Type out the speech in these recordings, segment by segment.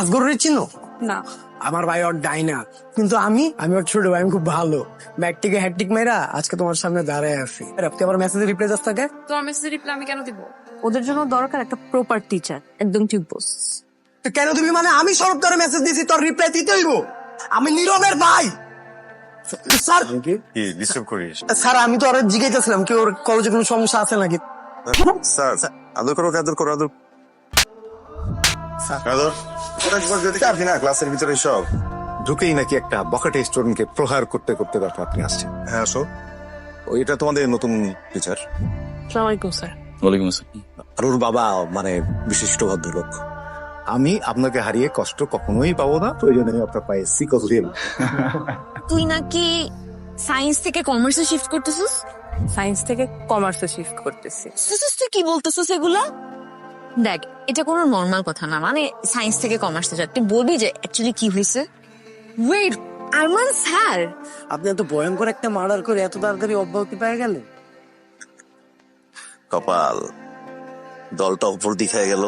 আসগরের চিনো? না। আমার ভাই ওর ডাইনা, কিন্তু আমি ওর ছোট ভাই, আমি খুব ভালো। ব্যাগটিকে হ্যাটটিক মেরা আজকে তোমার সামনে দাঁড়ায় আছি। আপনি আমার মেসেজে রিপ্লাই যাস থাকে? তোমার মেসেজের রিপ্লাই আমি কেন দিব? ওদের জন্য দরকার একটা প্রপার টিচার, একদম ঠিক বস। তো কেন তুমি মানে আমি সরব তোর মেসেজ দিছি, তোর রিপ্লাই দিতে হইব? আমি নীরবের ভাই। স্যার কি ডিস্টার্ব করিস? স্যার আমি তো ওর জিজ্ঞাসা কি ওর কলেজে কোনো সমস্যা আছে নাকি। স্যার আদর করো, আদর করো, আদর আদর। আপনি না ক্লাসের ভিতরে সব ঢুকেই নাকি একটা বখাটে স্টুডেন্টকে প্রহার করতে করতে তারপর আপনি আসছেন। হ্যাঁ আসো। ওইটা তোমাদের নতুন টিচার। আসসালামু আলাইকুম স্যার। ওয়ালাইকুম আসসালাম। আর ওর বাবা মানে বিশিষ্ট ভদ্রলোক। আমি আপনাকে হারিয়ে কষ্ট কখনোই পাবো না, প্রয়োজনে আমি আপনার পায়ে শিকল দিয়ে দেব। তুই নাকি সায়েন্স থেকে কমার্সে শিফট করতেছিস? সায়েন্স থেকে কমার্সে শিফট করতেছিস? তুই কি বলতেছিস এগুলা? দেখ, এটা কোনো নর্মাল কথা না, মানে সায়েন্স থেকে কমার্সে যা তুই বলবি যে অ্যাকচুয়ালি কি হয়েছে। ওয়েট, আরমান স্যার, আপনি এত ভয়ঙ্কর একটা মার্ডার করে এত তাড়াতাড়ি অব্যাহতি পেয়ে গেলেন? কপাল, দলটা উপর দিখায় গেল,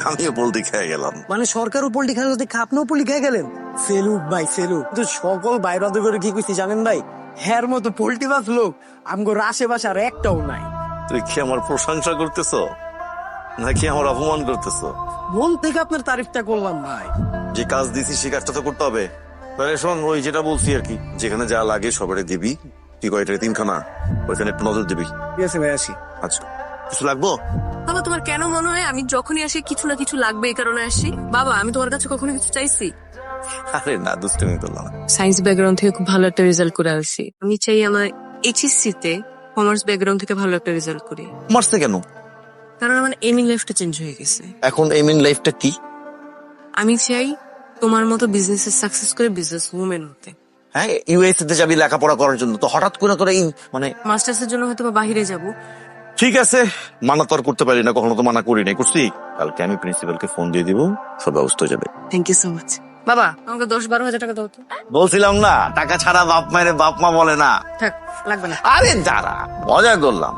আমিও বল দিখায় গেলাম। মানে সরকার উপর লিখা দেখে আপনিও উপর লিখে গেলেন। সেলুক ভাই সেলুক। তো সকল বাইরে করে কি কইছি জানেন ভাই, হ্যার মতো পোল্টিবাস লোক আমগোর আশেপাশে আর একটাও নাই। তুই কি আমার প্রশংসা করতেছ নাকি আমার অপমান করতেছ? মন থেকে আপনার তারিফটা করলাম ভাই। যে কাজ দিছি সে কাজটা তো করতে হবে। তাহলে শোন, ওই যেটা বলছি আর কি, যেখানে যা লাগে সবারে দিবি। তুই কয়টা তিনখানা, ওইখানে একটু নজর দিবি। ঠিক আছে ভাই, আসি। আচ্ছা, কিছু লাগবো? বাবা তোমার কেন মনে হয় আমি যখনই আসি কিছু না কিছু লাগবে এই কারণে আসি? বাবা আমি তোমার কাছে কখনো কিছু চাইছি? আরে না, দুষ্টুমি করলাম। সায়েন্স ব্যাকগ্রাউন্ড থেকে খুব ভালো একটা রেজাল্ট করে আসছি। আমি চাই আমার এইচএসসি তে কমার্স ব্যাকগ্রাউন্ড থেকে ভালো একটা রেজাল্ট করি, মারছে কেন? কারণ আমার এমিং লাইফটা চেঞ্জ হয়ে গেছে। এখন এই মিন লাইফটা কি? আমি চাই তোমার মতো বিজনেসে সাকসেস করে বিজনেস উমেন হতে। হ্যাঁ, ইউএসএ তে যাবি লেখাপড়া করার জন্য, তো হঠাৎ করে এই মানে। মাস্টার্স এর জন্য হয়তো বা বাহিরে যাব। ঠিক আছে, মানা তো আর করতে পারি না, কখনো তো মানা করি নাই, করছি। কালকে আমি প্রিন্সিপালকে ফোন দিয়ে দিব, সব ব্যবস্থা হয়ে যাবে। Thank you so much. বাবা আমাকে 10-12 হাজার টাকা দাও তো। বলছিলাম না, টাকা ছাড়া বাপ মায়ের বাপ মা বলে না। থাক, লাগবে না। আরে দাঁড়া, মজা করলাম,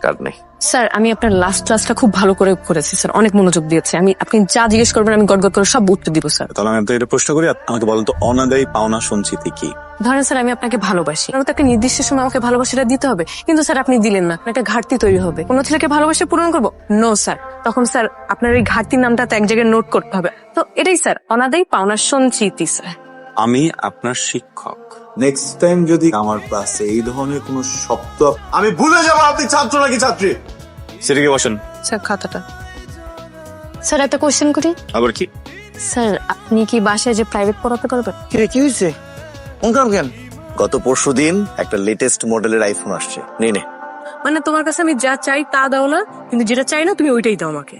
কাট নেই। স্যার আমি আপনার লাস্ট ক্লাসটা খুব ভালো করে করেছি স্যার, অনেক মনোযোগ দিয়েছে। আমি আপনি যা জিজ্ঞেস করবেন আমি গড়গড় করে সব উত্তর দিব স্যার। তাহলে আমি এটা প্রশ্ন করি, আমাকে বলেন তো অনাদায়ী পাওনা সঞ্চিতি কি? ধরেন স্যার আমি আপনাকে ভালোবাসি, তো একটা নির্দিষ্ট সময় আমাকে ভালোবাসাটা দিতে হবে, কিন্তু স্যার আপনি দিলেন না, একটা ঘাটতি তৈরি হবে। কোন ছেলেকে ভালোবাসে পূরণ করবো? নো স্যার, তখন স্যার আপনার এই ঘাটতির নামটা তো এক জায়গায় নোট করতে হবে। তো এটাই স্যার অনাদায়ী পাওনা সঞ্চিতি স্যার। আমি আপনার শিক্ষক, নেক্সট টাইম যদি আমার ক্লাসে এই ধরনের কোনো শব্দ আমি ভুলে যাবো আপনি ছাত্র নাকি ছাত্রী। সেদিকে বসেন। স্যার খাতাটা। স্যার একটা কোশ্চেন করি। আবার কি? স্যার আপনি কি বাসায় যে প্রাইভেট পড়াতে পারবেন? কি হয়েছে? কেন? গত পরশুদিন একটা লেটেস্ট মডেলের আইফোন আসছে, নে। মানে তোমার কাছে আমি যা চাই তা দাও না, কিন্তু যেটা চাই না তুমি ওইটাই দাও আমাকে।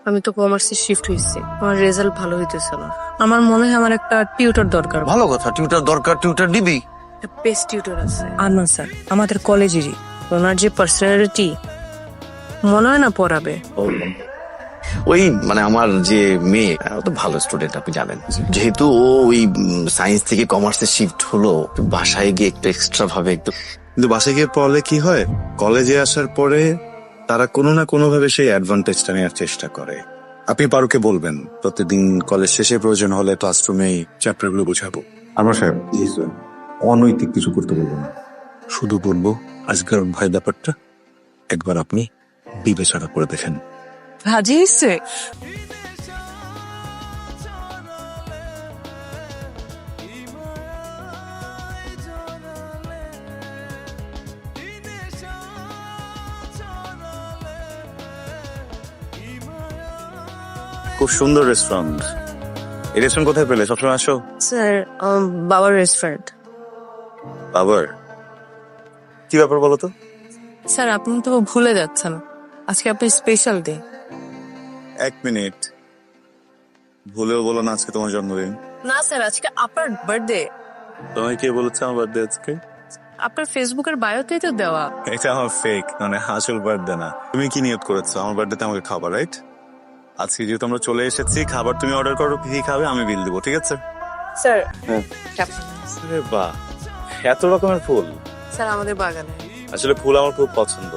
আমি তো কমার্সে শিফট হয়েছি, আমার রেজাল্ট ভালো হইতেছে না। আমার মনে হয় আমার একটা টিউটর দরকার। ভালো কথা, টিউটার দরকার, টিউটার দিবি। বেস্ট টিউটর আছে আরমান স্যার, আমাদের কলেজেরই। ওনার যে পার্সোনালিটি, মনে হয় না পড়াবে। ওই মানে আমার যে মেয়ে, ও তো ভালো স্টুডেন্ট, আপনি জানেন। যেহেতু ও ওই সায়েন্স থেকে কমার্সে শিফট হলো, একটু বাসায় গিয়ে একটু এক্সট্রা ভাবে একটু। কিন্তু বাসায় গিয়ে পড়লে কি হয়, কলেজে আসার পরে তারা কোনো না কোনো ভাবে সেই অ্যাডভান্টেজটা নেওয়ার চেষ্টা করে। আপনি পারুকে বলবেন প্রতিদিন কলেজ শেষে প্রয়োজন হলে ক্লাসরুমে চ্যাপ্টার গুলো বোঝাবো। আমার সাহেব অনৈতিক কিছু করতে বলবো না, শুধু বলবো আজকের ভয় ব্যাপারটা একবার আপনি বিবেচনা করে দেখেন। রাজি হয়েছে? খুব সুন্দর রেস্টুরেন্ট। এই রেস্টুরেন্ট কোথায় পেলে? সবসময় আসো? স্যার বাবার রেস্টুরেন্ট। বাবার কি ব্যাপার বলো তো? স্যার আপনি তো ভুলে যাচ্ছেন, আজকে আপনার স্পেশাল ডে। এক মিনিট, ভুলেও বলো না আজকে তোমার জন্মদিন। না স্যার, আজকে আপনার বার্থডে। তোমায় কে বলেছে আমার বার্থডে আজকে? আপনার ফেসবুকের বায়োতেই তো দেওয়া। এটা আমার ফেক, মানে আসল বার্থডে না। তুমি কি নিয়ত করেছো আমার বার্থডেতে আমাকে খাবার, রাইট? আজকে যেহেতু আমরা চলে এসেছি, খাবার তুমি অর্ডার করো, কি খাবে আমি বিল দিব, ঠিক আছে? স্যার আরে বাহ, এত রকমের ফুল। স্যার আমাদের বাগানে। আসলে ফুল আমার খুব পছন্দ।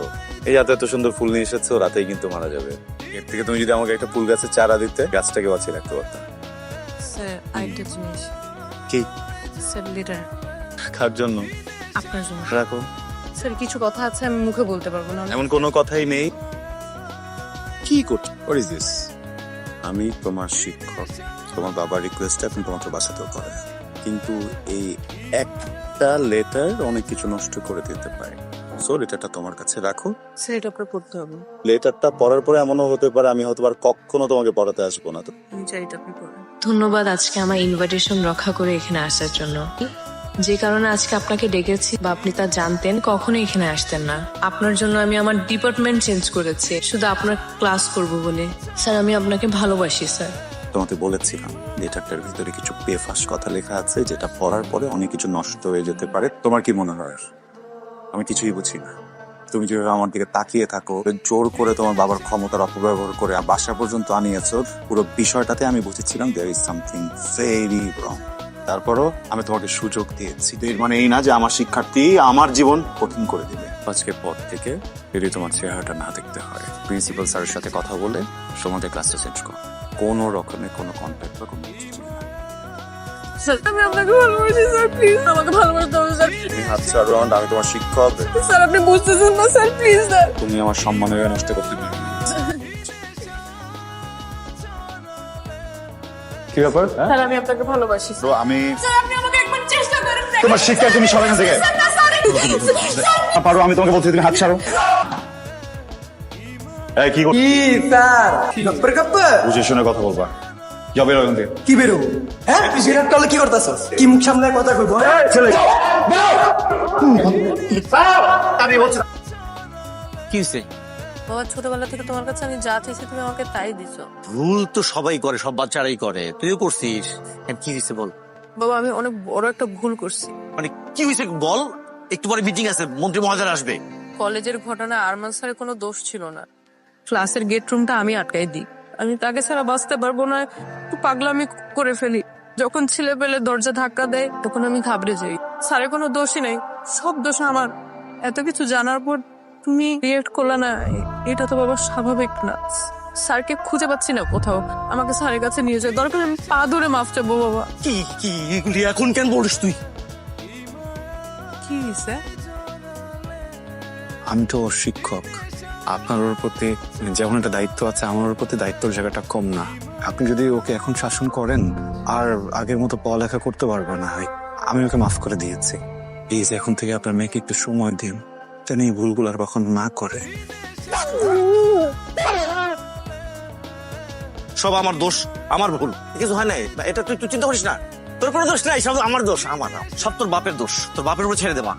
এই রাতে এত সুন্দর ফুল নিয়ে এসেছো, রাতেই কিন্তু মারা যাবে। এর থেকে তুমি যদি আমাকে একটা ফুল গাছের চারা দিতে, গাছটাকে বাঁচিয়ে রাখতে পারতাম। স্যার আরেকটা জিনিস কি স্যার লিটার কার জন্য? আপনার জন্য রাখো। স্যার কিছু কথা আছে আমি মুখে বলতে পারবো না এমন কোনো কথাই নেই। কি করছো? What is this? আমি তোমার শিক্ষক, তোমার বাবার রিকোয়েস্টে আপনি তোমাকে বাসাতেও করে, কিন্তু এই একটা লেটার অনেক কিছু নষ্ট করে দিতে পারে। সো লেটারটা তোমার কাছে রাখো। স্যার এটা আপনার পড়তে হবে লেটারটা পড়ার পরে এমনও হতে পারে আমি হয়তো আর কখনো তোমাকে পড়াতে আসবো না। তো আমি চাই এটা আপনি পড়েন ধন্যবাদ আজকে আমার ইনভাইটেশন রক্ষা করে এখানে আসার জন্য। যে কারণে আজকে আপনাকে ডেকেছি বা আপনি তা জানতেন কখনো এখানে আসতেন না। আপনার জন্য আমি আমার ডিপার্টমেন্ট চেঞ্জ করেছি শুধু আপনার ক্লাস করব বলে। স্যার আমি আপনাকে ভালোবাসি স্যার। তোমাকে বলেছিলাম লেটারটার ভিতরে কিছু বেফাস কথা লেখা আছে যেটা পড়ার পরে অনেক কিছু নষ্ট হয়ে যেতে পারে। তোমার কি মনে হয় আমি কিছুই বুঝি না? তুমি যেভাবে আমার দিকে তাকিয়ে থাকো, জোর করে তোমার বাবার ক্ষমতার অপব্যবহার করে বাসা পর্যন্ত আনিয়েছো, পুরো বিষয়টাতে আমি বুঝেছিলাম there is something very wrong. তারপরও আমি তোমাকে সুযোগ দিয়েছি। এর মানে এই না যে আমার শিক্ষার্থী আমার জীবন কঠিন করে দিবে। আজকের পর থেকে যদি তোমার চেহারাটা না দেখতে হয়, প্রিন্সিপাল স্যারের সাথে কথা বলে তোমাদের ক্লাসটা চেঞ্জ করো। কোনো রকমের কোনো কন্ট্যাক্ট বা কোনো কিছু না। স্যার আমি আপনাকে ভালোবাসি স্যার প্লিজ আমাকে ভালোবাসতে হবে স্যার তুমি হাত ছাড়ো, আমি তোমার শিক্ষক। স্যার আপনি বুঝতেছেন না স্যার প্লিজ স্যার তুমি আমার সম্মানের নষ্ট করতে পারবে। কি ব্যাপার? স্যার আমি আপনাকে ভালোবাসি তো আমি স্যার আপনি আমাকে একবার চেষ্টা করেন তোমার শিক্ষা, তুমি সবাই এখান থেকে পারো। আমি তোমাকে বলছি তুমি হাত ছাড়ো। এই কি কি স্যার গপ্পের গপ্পে বুঝে শুনে কথা বলবা। যাবে এখান থেকে। কি বেরো? হ্যাঁ তুই বিরাট করলে কি করতেছস? কি মুখ সামনে কথা কইবো? ছেলে কি হয়েছে? বাবা ছোটবেলা থেকে তোমার কাছে আমি যা চাইছি তুমি আমাকে তাই দিছো ভুল তো সবাই করে, সব বাচ্চারাই করে, তুইও করছিস। এখন কি হয়েছে বল? বাবা আমি অনেক বড় একটা ভুল করছি মানে কি হয়েছে বল? একটু পরে মিটিং আছে, মন্ত্রী মহাজার আসবে। কলেজের ঘটনা আরমান স্যারের কোনো দোষ ছিল না। ক্লাসের গেট রুমটা আমি আটকাই দিই। আমি তাকে ছাড়া বাঁচতে পারবো না, একটু পাগলামি করে ফেলি। যখন ছেলে পেলে দরজা ধাক্কা দেয় তখন আমি ঘাবড়ে যাই। স্যারের কোনো দোষই নেই, সব দোষ আমার। এত কিছু জানার পর তুমি রিয়েক্ট করলে না, এটা তো বাবা স্বাভাবিক না। স্যারকে খুঁজে পাচ্ছি না কোথাও, আমাকে স্যারের কাছে নিয়ে যায়, দরকার আমি পা ধরে মাফ চাবো বাবা। কি কি এগুলি এখন কেন বলিস তুই? কি হয়েছে? আমি তো ওর শিক্ষক, আপনার ওর প্রতি যেমন একটা দায়িত্ব আছে আমার ওর প্রতি দায়িত্বের জায়গাটা কম না। আপনি যদি ওকে এখন শাসন করেন আর আগের মতো পড়ালেখা করতে পারবে না। আমি ওকে মাফ করে দিয়েছি। প্লিজ এখন থেকে আপনার মেয়েকে একটু সময় দিন, যেন এই ভুলগুলো আর কখনো না করে। সব আমার দোষ, আমার ভুল, কিছু হয় নাই। এটা তুই একটু চিন্তা করিস না, তোর কোনো দোষ নাই, সব আমার দোষ। আমার সব তোর বাপের দোষ, তোর বাপের উপর ছেড়ে দেবা।